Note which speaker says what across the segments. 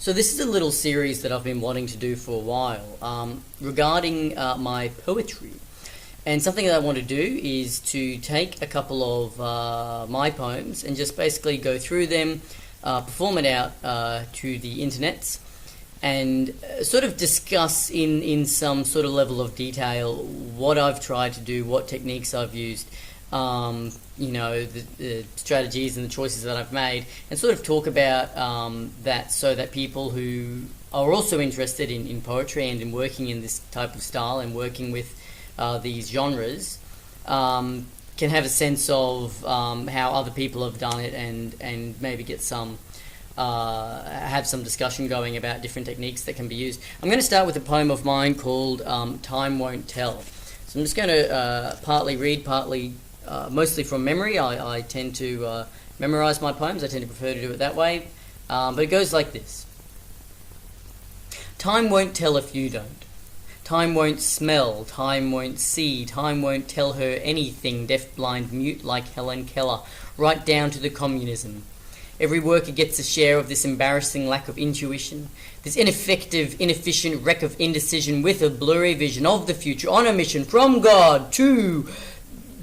Speaker 1: So this is a little series that I've been wanting to do for a while regarding my poetry. And something that I want to do is to take a couple of my poems and just basically go through them, perform it out to the internets, and sort of discuss in some sort of level of detail what I've tried to do, what techniques I've used, the strategies and the choices that I've made, and sort of talk about that so that people who are also interested in poetry and in working in this type of style and working with these genres can have a sense of how other people have done it and maybe get some have some discussion going about different techniques that can be used. I'm going to start with a poem of mine called Time Won't Tell. So I'm just going to partly read, partly mostly from memory. I tend to memorize my poems. I tend to prefer to do it that way. But it goes like this. Time won't tell if you don't. Time won't smell, time won't see, time won't tell her anything, deaf, blind, mute like Helen Keller, right down to the communism. Every worker gets a share of this embarrassing lack of intuition, this ineffective, inefficient wreck of indecision with a blurry vision of the future on a mission from God to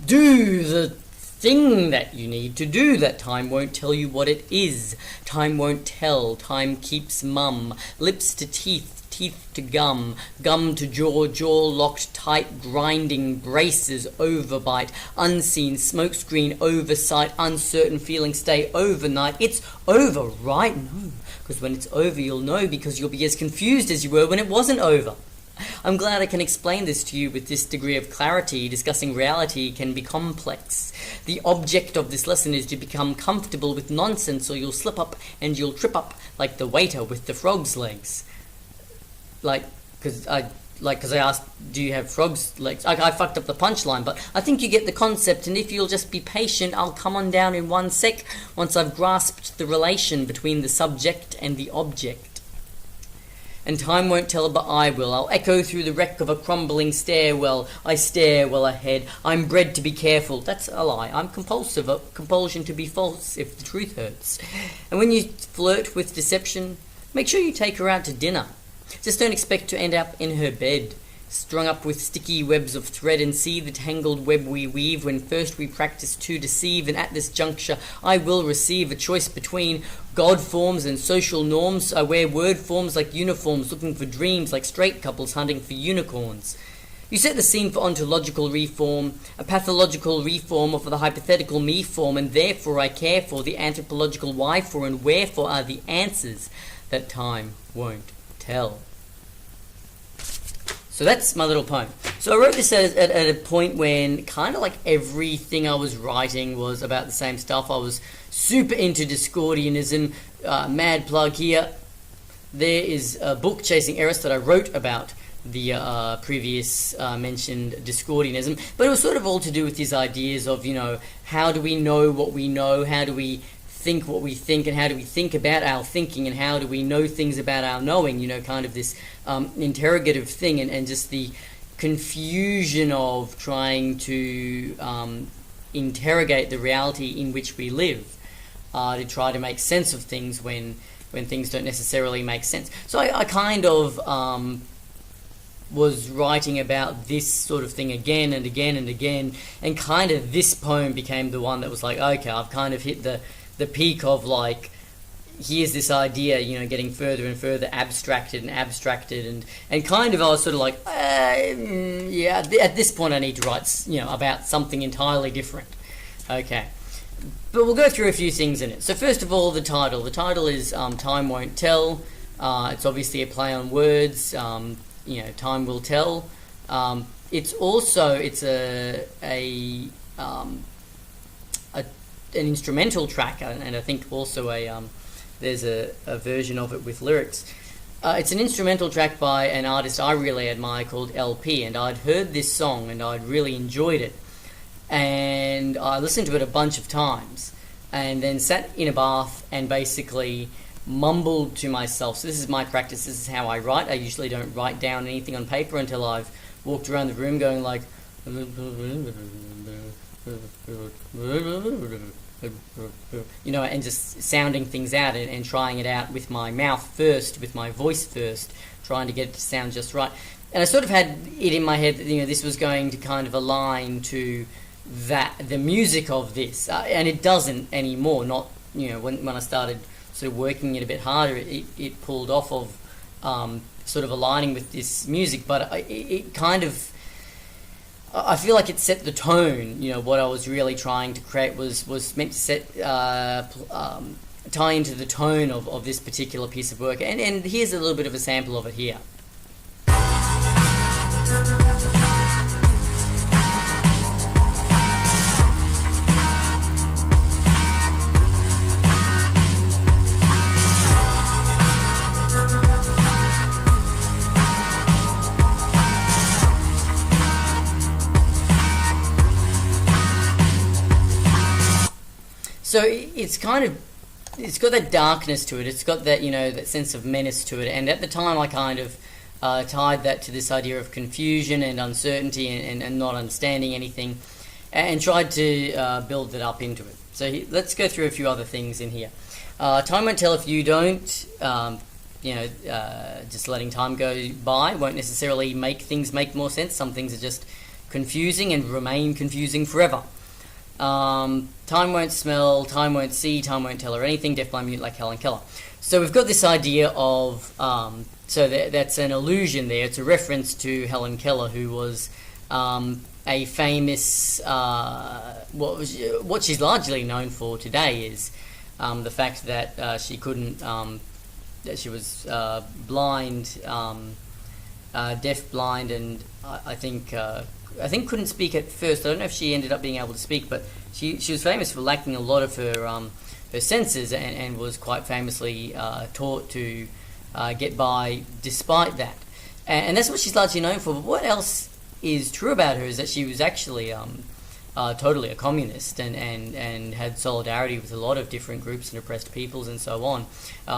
Speaker 1: do the thing that you need to do, that time won't tell you what it is. Time won't tell, time keeps mum, lips to teeth, teeth to gum, gum to jaw, jaw locked tight, grinding, braces, overbite, unseen, smokescreen, oversight, uncertain feeling, stay overnight. It's over, right? No, because when it's over you'll know, because you'll be as confused as you were when it wasn't over. I'm glad I can explain this to you with this degree of clarity. Discussing reality can be complex. The object of this lesson is to become comfortable with nonsense, or you'll slip up and you'll trip up like the waiter with the frog's legs. Because I asked, do you have frog's legs? I fucked up the punchline, but I think you get the concept, and if you'll just be patient, I'll come on down in one sec once I've grasped the relation between the subject and the object. And time won't tell, but I will. I'll echo through the wreck of a crumbling stairwell. I stare well ahead. I'm bred to be careful. That's a lie. I'm compulsive. A compulsion to be false if the truth hurts. And when you flirt with deception, make sure you take her out to dinner. Just don't expect to end up in her bed, strung up with sticky webs of thread, and see the tangled web we weave when first we practice to deceive. And at this juncture I will receive a choice between God forms and social norms. I wear word forms like uniforms, looking for dreams like straight couples hunting for unicorns. You set the scene for ontological reform, a pathological reform of the hypothetical me form, and therefore I care for the anthropological why for and wherefore are the answers that time won't tell. So that's my little poem. So I wrote this at a point when kind of like everything I was writing was about the same stuff. I was super into Discordianism. Mad plug here. There is a book, Chasing Eris, that I wrote about the previous mentioned Discordianism, but it was sort of all to do with these ideas of, how do we know what we know, how do we think what we think, and how do we think about our thinking, and how do we know things about our knowing, kind of this interrogative thing, and just the confusion of trying to interrogate the reality in which we live, to try to make sense of things when things don't necessarily make sense. So I kind of was writing about this sort of thing again and again and again, and kind of this poem became the one that was like, okay, I've kind of hit the peak of like, here's this idea, getting further and further abstracted, and kind of I was sort of like, at this point I need to write, about something entirely different. Okay. But we'll go through a few things in it. So first of all, the title. The title is Time Won't Tell. It's obviously a play on words. Time will tell. It's also, an instrumental track, and I think also there's a version of it with lyrics. It's an instrumental track by an artist I really admire called LP, and I'd heard this song and I'd really enjoyed it, and I listened to it a bunch of times, and then sat in a bath and basically mumbled to myself. So this is my practice, this is how I write. I usually don't write down anything on paper until I've walked around the room going like and just sounding things out and trying it out with my mouth first, with my voice first, trying to get it to sound just right. And I sort of had it in my head that this was going to kind of align to the music of this, and it doesn't anymore. Not when I started sort of working it a bit harder, it pulled off of sort of aligning with this music, but it kind of, I feel like it set the tone. What I was really trying to create was meant to set tie into the tone of this particular piece of work, and here's a little bit of a sample of it here. So it's got that darkness to it. It's got that that sense of menace to it. And at the time, I kind of tied that to this idea of confusion and uncertainty and not understanding anything, and tried to build that up into it. So let's go through a few other things in here. Time won't tell if you don't. Just letting time go by won't necessarily make things make more sense. Some things are just confusing and remain confusing forever. Time won't smell, time won't see, time won't tell her anything, deaf, blind, mute like Helen Keller. So we've got this idea of, that's an allusion there. It's a reference to Helen Keller, who was a famous, what she's largely known for today is the fact that she couldn't, that she was blind, deaf, blind, and I think couldn't speak at first. I don't know if she ended up being able to speak, but she was famous for lacking a lot of her senses, and was quite famously taught to get by despite that. And that's what she's largely known for. But what else is true about her is that she was actually totally a communist and had solidarity with a lot of different groups and oppressed peoples and so on,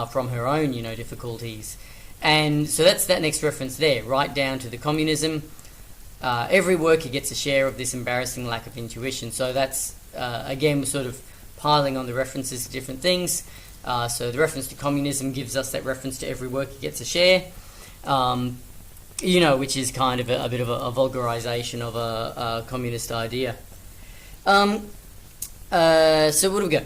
Speaker 1: from her own difficulties. And so that's that next reference there, right down to the communism. Every worker gets a share of this embarrassing lack of intuition. So that's, again, we're sort of piling on the references to different things. So the reference to communism gives us that reference to every worker gets a share, which is kind of a bit of a vulgarization of a communist idea. So what do we go?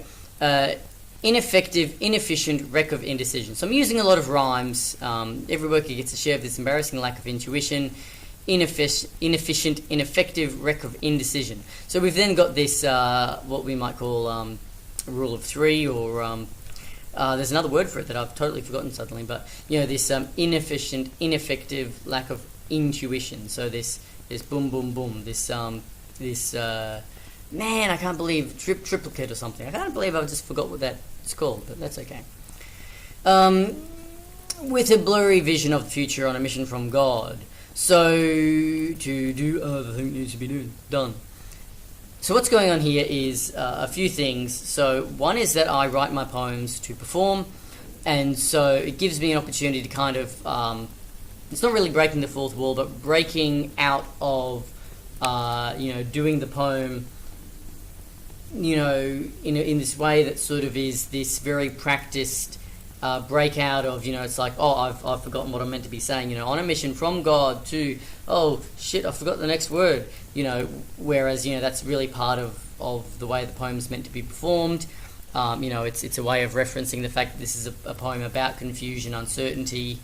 Speaker 1: Ineffective, inefficient, wreck of indecision. So I'm using a lot of rhymes. Every worker gets a share of this embarrassing lack of intuition. Inefficient, ineffective, wreck of indecision. So we've then got this, what we might call rule of three, or there's another word for it that I've totally forgotten suddenly, but this inefficient, ineffective, lack of intuition. So this boom, boom, boom, this man, I can't believe, triplicate or something. I can't believe I just forgot what that's called, but that's okay. With a blurry vision of the future on a mission from God. So, to do other thing needs to be done. So what's going on here is a few things. So one is that I write my poems to perform, and so it gives me an opportunity to kind of, it's not really breaking the fourth wall, but breaking out of, doing the poem, in this way that sort of is this very practiced breakout of, it's like, I've forgotten what I'm meant to be saying, on a mission from God to, oh shit, I forgot the next word, whereas, that's really part of the way the poem's meant to be performed. It's a way of referencing the fact that this is a poem about confusion, uncertainty,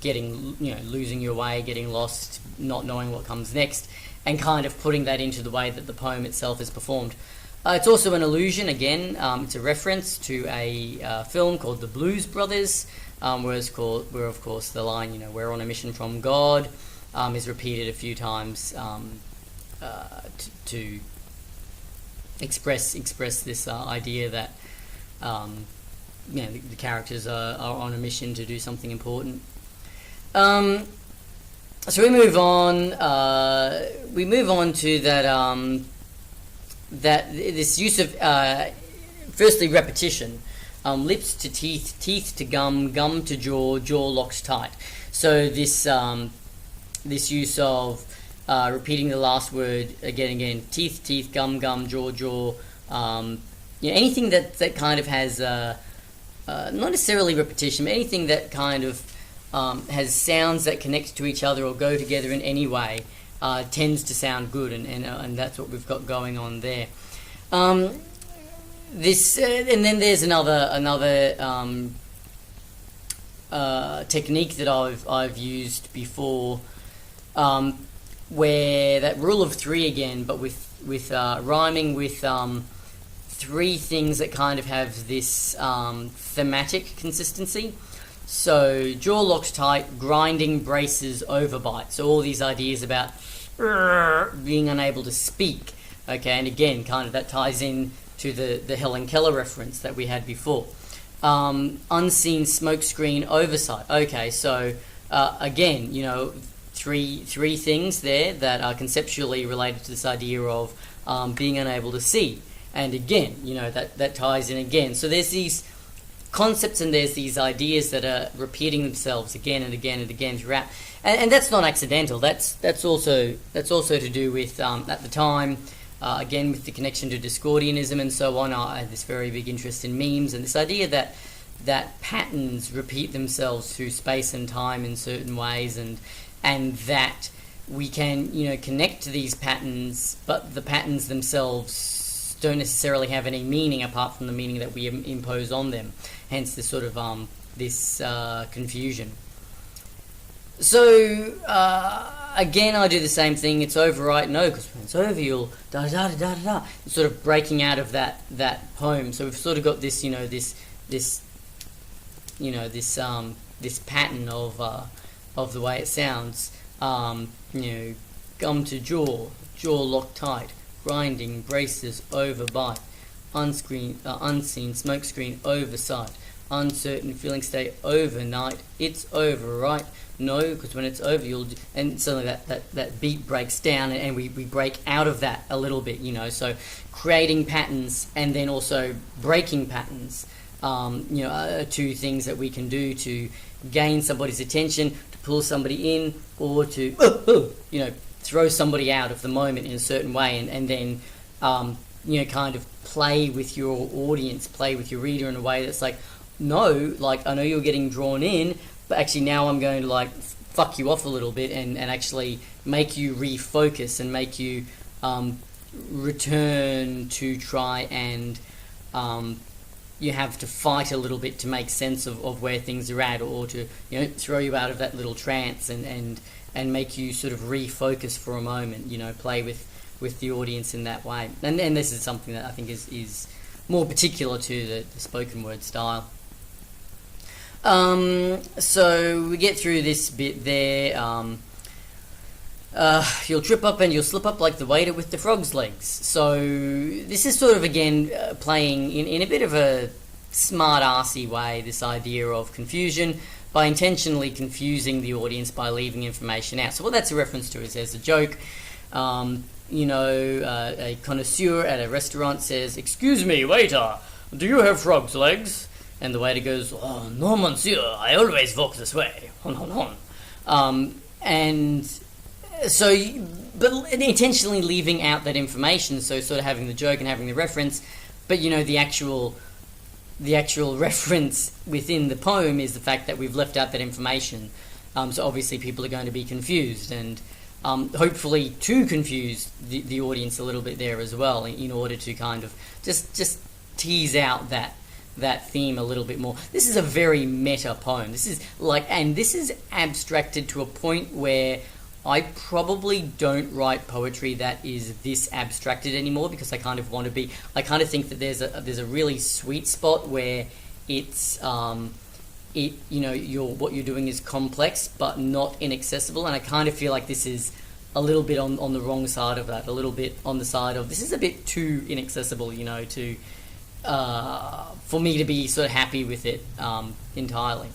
Speaker 1: getting, losing your way, getting lost, not knowing what comes next, and kind of putting that into the way that the poem itself is performed. It's also an allusion, again, it's a reference to a film called The Blues Brothers, where of course the line, we're on a mission from God, is repeated a few times to express this idea that, the characters are on a mission to do something important. So we move on to that, that this use of, firstly, repetition, lips to teeth, teeth to gum, gum to jaw, jaw locks tight. So this use of repeating the last word again, teeth, teeth, gum, gum, jaw, jaw, anything that kind of has not necessarily repetition, but anything that kind of has sounds that connect to each other or go together in any way tends to sound good, and that's what we've got going on there. This and then there's another technique that I've used before, where that rule of three again, but with rhyming with three things that kind of have this thematic consistency. So jaw locked tight, grinding, braces, overbite. So all these ideas about being unable to speak. Okay, and again, kind of that ties in to the Helen Keller reference that we had before. Unseen smokescreen oversight. Okay, so again, three things there that are conceptually related to this idea of being unable to see. And again, that ties in again. So there's these concepts and there's these ideas that are repeating themselves again and again and again throughout. And that's not accidental. That's also to do with at the time. Again, with the connection to Discordianism and so on, I had this very big interest in memes and this idea that patterns repeat themselves through space and time in certain ways, and that we can connect to these patterns, but the patterns themselves don't necessarily have any meaning apart from the meaning that we impose on them. Hence, this sort of this confusion. So again, I do the same thing. It's over, right? No, because when it's over, you'll da da da da da. It's sort of breaking out of that poem. So we've sort of got this, this pattern of the way it sounds. Gum to jaw locked tight, grinding, braces, overbite, unseen smokescreen oversight, uncertain feeling state overnight. It's over, right? No, because when it's over, and suddenly that beat breaks down, and we break out of that a little bit, So creating patterns and then also breaking patterns, are two things that we can do to gain somebody's attention, to pull somebody in, or to throw somebody out of the moment in a certain way, and then kind of play with your audience, play with your reader in a way that's like, no, like I know you're getting drawn in, but actually now I'm going to fuck you off a little bit and actually make you refocus and make you return to try and you have to fight a little bit to make sense of where things are at, or to throw you out of that little trance and make you sort of refocus for a moment, play with the audience in that way. And this is something that I think is more particular to the spoken word style. So we get through this bit there. You'll trip up and you'll slip up like the waiter with the frog's legs. So this is sort of again playing in a bit of a smart-arsey way this idea of confusion by intentionally confusing the audience by leaving information out. So what that's a reference to is there's a joke. A connoisseur at a restaurant says, "Excuse me, waiter, do you have frog's legs?" And the waiter goes, "Oh, no, monsieur, I always walk this way." And so, but intentionally leaving out that information, so sort of having the joke and having the reference, but the actual reference within the poem is the fact that we've left out that information. So obviously people are going to be confused, and hopefully to confuse the audience a little bit there as well, in order to kind of just tease out that theme a little bit more. This is a very meta poem. This is abstracted to a point where I probably don't write poetry that is this abstracted anymore, because I kind of want to be. I kind of think that there's a really sweet spot where it's what you're doing is complex but not inaccessible, and I kind of feel like this is a little bit on the wrong side of that. A little bit on the side of this is a bit too inaccessible, to for me to be sort of happy with it entirely.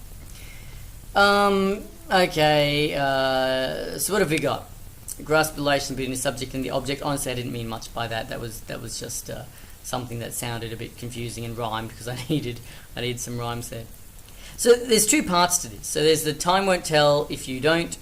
Speaker 1: Okay, so what have we got? Grasp the relation between the subject and the object. Honestly, I didn't mean much by that. That was just something that sounded a bit confusing and rhymed, because I needed some rhymes there. So there's two parts to this. So there's the time won't tell if you don't,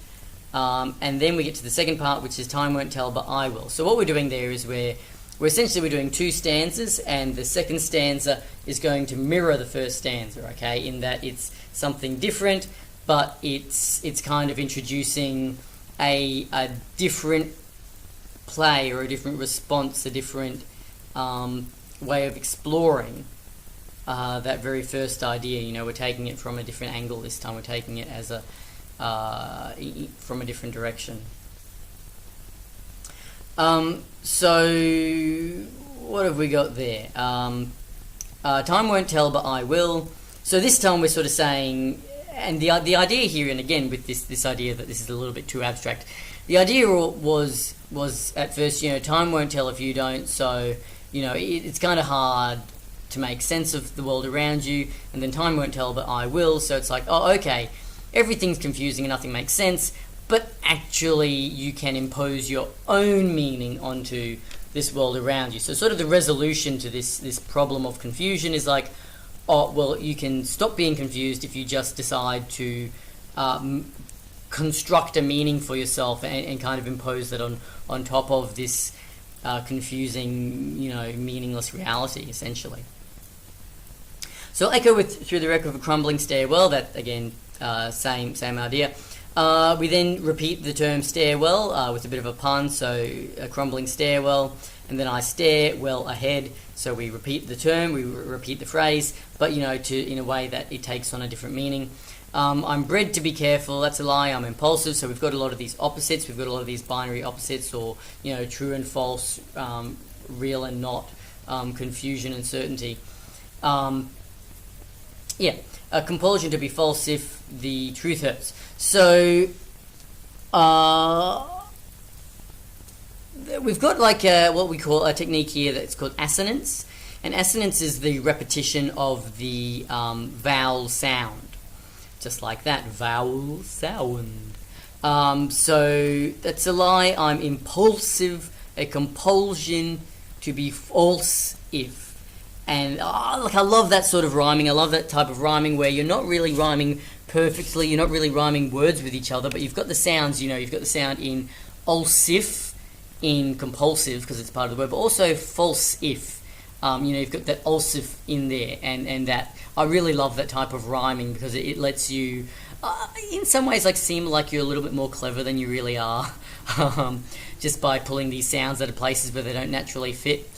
Speaker 1: and then we get to the second part, which is time won't tell but I will. So what we're doing there is we're where essentially we're doing two stanzas, and the second stanza is going to mirror the first stanza, okay, in that it's something different, but it's kind of introducing a different play or a different response, a different way of exploring that very first idea. You know, we're taking it from a different angle this time. We're taking it as from a different direction. So what have we got there? Time won't tell, but I will. So this time we're sort of saying, and the idea here, and again with this idea that this is a little bit too abstract, the idea was at first, you know, time won't tell if you don't. So, you know, it's kind of hard to make sense of the world around you, and then time won't tell, but I will. So it's like, oh, okay, everything's confusing and nothing makes sense, but actually you can impose your own meaning onto this world around you. So sort of the resolution to this problem of confusion is like, oh, well, you can stop being confused if you just decide to construct a meaning for yourself and kind of impose that on top of this confusing, you know, meaningless reality, essentially. So I'll echo through the wreck of a crumbling stairwell. That, again, same idea. We then repeat the term stairwell with a bit of a pun, so a crumbling stairwell, and then I stare well ahead. So we repeat the term, we repeat the phrase, but, you know, in a way that it takes on a different meaning. I'm bred to be careful. That's a lie. I'm impulsive. So we've got a lot of these opposites. We've got a lot of these binary opposites, or, you know, true and false, real and not, confusion and certainty. A compulsion to be false if the truth hurts. So we've got like what we call a technique here that's called assonance, and assonance is the repetition of the vowel sound, just like that, vowel sound. So that's a lie. I'm impulsive, a compulsion to be false if. And I love that sort of rhyming. I love that type of rhyming where you're not really rhyming perfectly, you're not really rhyming words with each other, but you've got the sounds, you know, you've got the sound in ulsif, in compulsive, because it's part of the word, but also false if. You know, you've got that ulsif in there, and that, I really love that type of rhyming because it lets you, in some ways, like seem like you're a little bit more clever than you really are, just by pulling these sounds out of places where they don't naturally fit.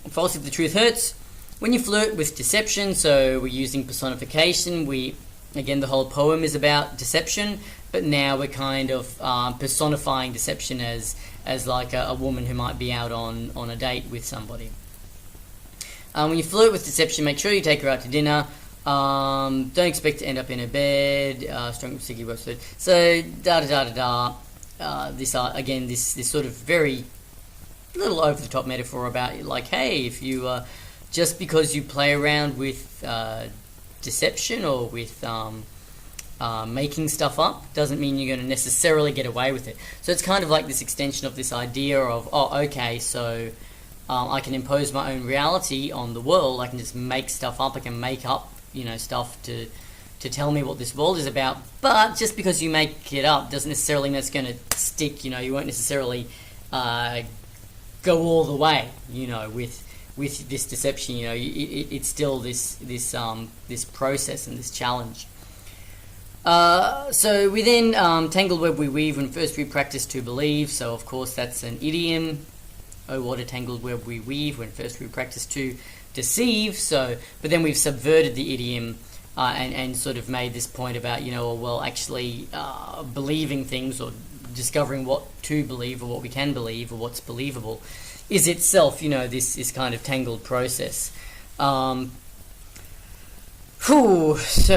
Speaker 1: False if the truth hurts. When you flirt with deception, so we're using personification. Again, the whole poem is about deception, but now we're kind of personifying deception as like a woman who might be out on a date with somebody. When you flirt with deception, make sure you take her out to dinner. Don't expect to end up in her bed. Strong sticky word. So this again, this sort of very little over the top metaphor about, like, hey, if you just because you play around with deception or with making stuff up doesn't mean you're going to necessarily get away with it. So it's kind of like this extension of this idea of, oh, okay, so I can impose my own reality on the world. I can just make stuff up. I can make up, you know, stuff to tell me what this world is about. But just because you make it up doesn't necessarily mean it's going to stick. You know, you won't necessarily go all the way, you know, with this deception. You know, it's still this process and this challenge. So we then tangled web we weave when first we practice to believe. So of course that's an idiom. Oh, what a tangled web we weave when first we practice to deceive. So, but then we've subverted the idiom and sort of made this point about, you know, well, actually believing things or discovering what to believe or what we can believe or what's believable is itself, you know, this kind of tangled process. So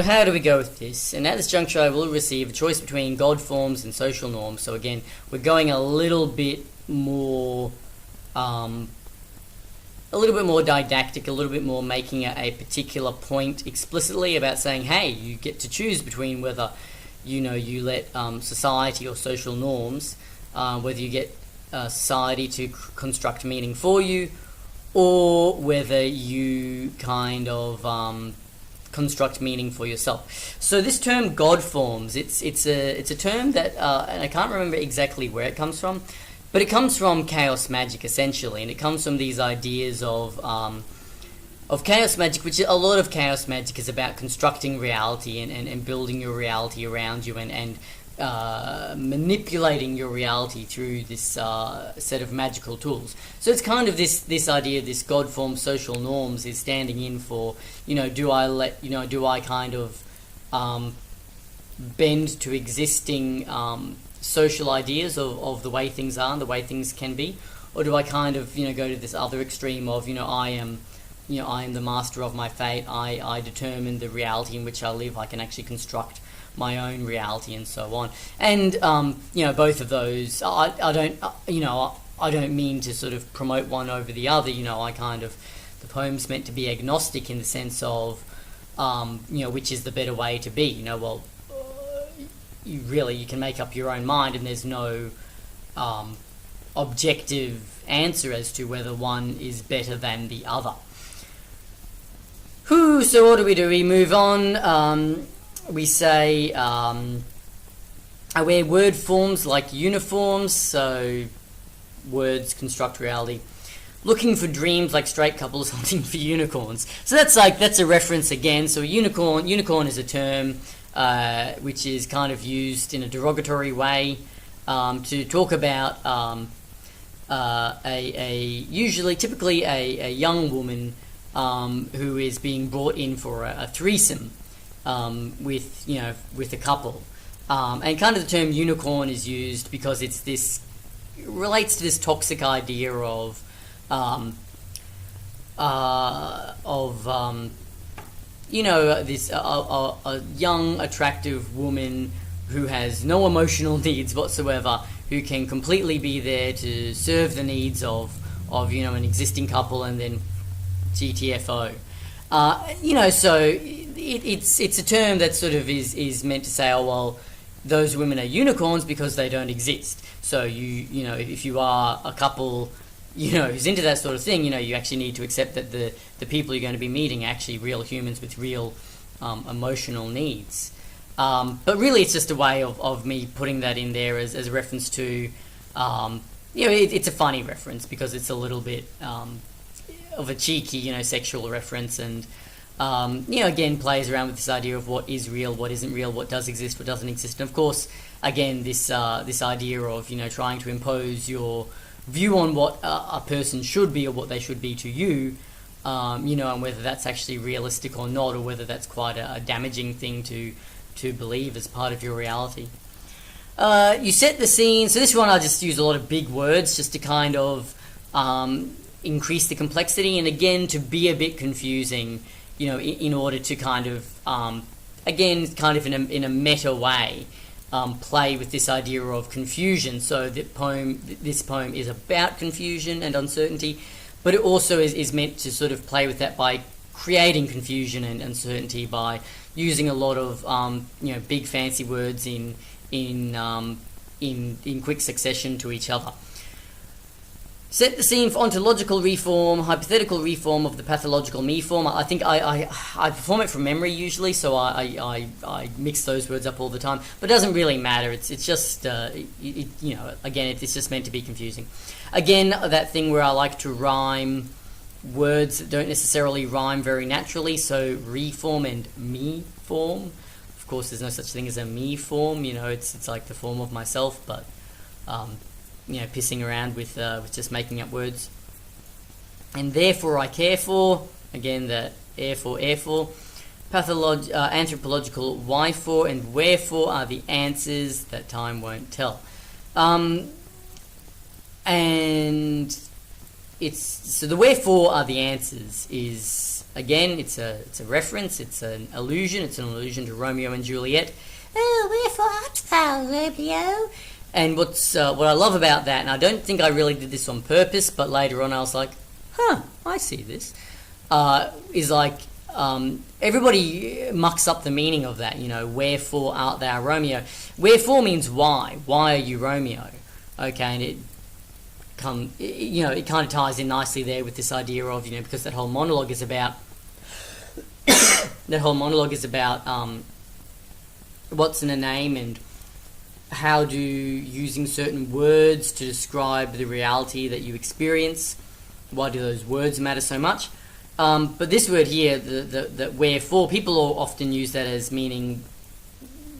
Speaker 1: how do we go with this? And at this juncture I will receive a choice between God forms and social norms. So again, we're going a little bit more didactic, a little bit more making a particular point explicitly about saying, hey, you get to choose between whether, you know, you let society or social norms, whether you get society to construct meaning for you, or whether you kind of construct meaning for yourself. So this term God forms, it's a term that and I can't remember exactly where it comes from, But it comes from chaos magic, essentially, and it comes from these ideas of chaos magic, which a lot of chaos magic is about constructing reality and building your reality around you and manipulating your reality through this set of magical tools. So it's kind of this idea, this God form social norms is standing in for, do I kind of bend to existing social ideas of the way things are and the way things can be, or do I kind of go to this other extreme of I am the master of my fate. I determine the reality in which I live. I can actually construct my own reality and so on. And both of those, I don't mean to sort of promote one over the other. The poem's meant to be agnostic in the sense of which is the better way to be. You can make up your own mind, and there's no objective answer as to whether one is better than the other. So what do? We move on. We say, I wear word forms like uniforms, so words construct reality. Looking for dreams like straight couples hunting for unicorns. So that's a reference again. So a unicorn is a term which is kind of used in a derogatory way to talk about typically a young woman who is being brought in for a threesome with a couple, and kind of the term unicorn is used because it relates to this toxic idea of this a young attractive woman who has no emotional needs whatsoever, who can completely be there to serve the needs of an existing couple, and then GTFO. So it's a term that sort of is meant to say, those women are unicorns because they don't exist. So if you are a couple, who's into that sort of thing, you actually need to accept that the people you're going to be meeting are actually real humans with real emotional needs. But really, it's just a way of me putting that in there as a reference to, it's a funny reference because it's a little bit of a cheeky, sexual reference, and again plays around with this idea of what is real, what isn't real, what does exist, what doesn't exist, and of course, again, this idea of trying to impose your view on what a person should be or what they should be to you, and whether that's actually realistic or not, or whether that's quite a damaging thing to believe as part of your reality. You set the scene. So this one I just use a lot of big words just to kind of increase the complexity, and again to be a bit confusing, in order to kind of again kind of in a meta way play with this idea of confusion. So this poem is about confusion and uncertainty, but it also is meant to sort of play with that by creating confusion and uncertainty by using a lot of big fancy words in quick succession to each other. Set the scene for ontological reform, hypothetical reform of the pathological me form. I think I perform it from memory usually, so I mix those words up all the time. But it doesn't really matter. It's just again, it's just meant to be confusing. Again, that thing where I like to rhyme words that don't necessarily rhyme very naturally. So reform and me form. Of course, there's no such thing as a me form. It's like the form of myself, but pissing around with just making up words. And therefore I care for, again the air for, anthropological why for and wherefore are the answers that time won't tell. And so the wherefore are the answers is, again, it's a reference, it's an allusion to Romeo and Juliet. Oh, wherefore art thou, Romeo? And what I love about that, and I don't think I really did this on purpose, but later on I was like, I see this, is like everybody mucks up the meaning of that, wherefore art thou Romeo? Wherefore means why. Why are you Romeo? Okay, and it kind of ties in nicely there with this idea of, because that whole monologue is about what's in a name, and how do using certain words to describe the reality that you experience, why do those words matter so much? But this word here, the wherefore, people often use that as meaning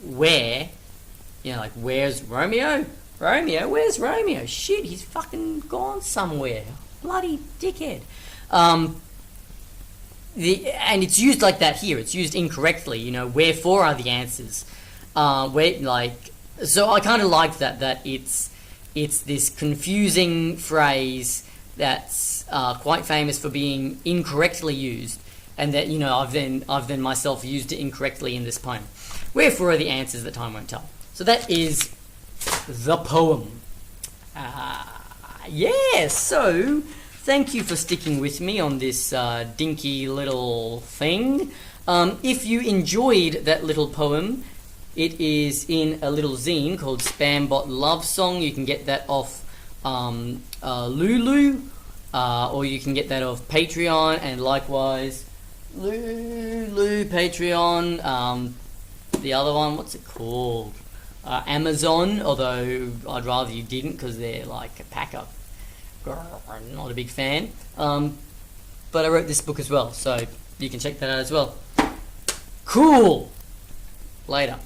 Speaker 1: where, like where's Romeo? Romeo, where's Romeo? Shit, he's fucking gone somewhere. Bloody dickhead. And it's used like that here. It's used incorrectly. Wherefore are the answers? So I kind of like that it's this confusing phrase that's quite famous for being incorrectly used, and that I've then myself used it incorrectly in this poem. Wherefore are the answers that time won't tell. So that is the poem. So thank you for sticking with me on this dinky little thing. If you enjoyed that little poem, it is in a little zine called Spambot Love Song. You can get that off Lulu, or you can get that off Patreon, and likewise Lulu, Patreon, the other one, what's it called? Amazon, although I'd rather you didn't because they're like a pack up. Not a big fan. But I wrote this book as well, so you can check that out as well. Cool. Later.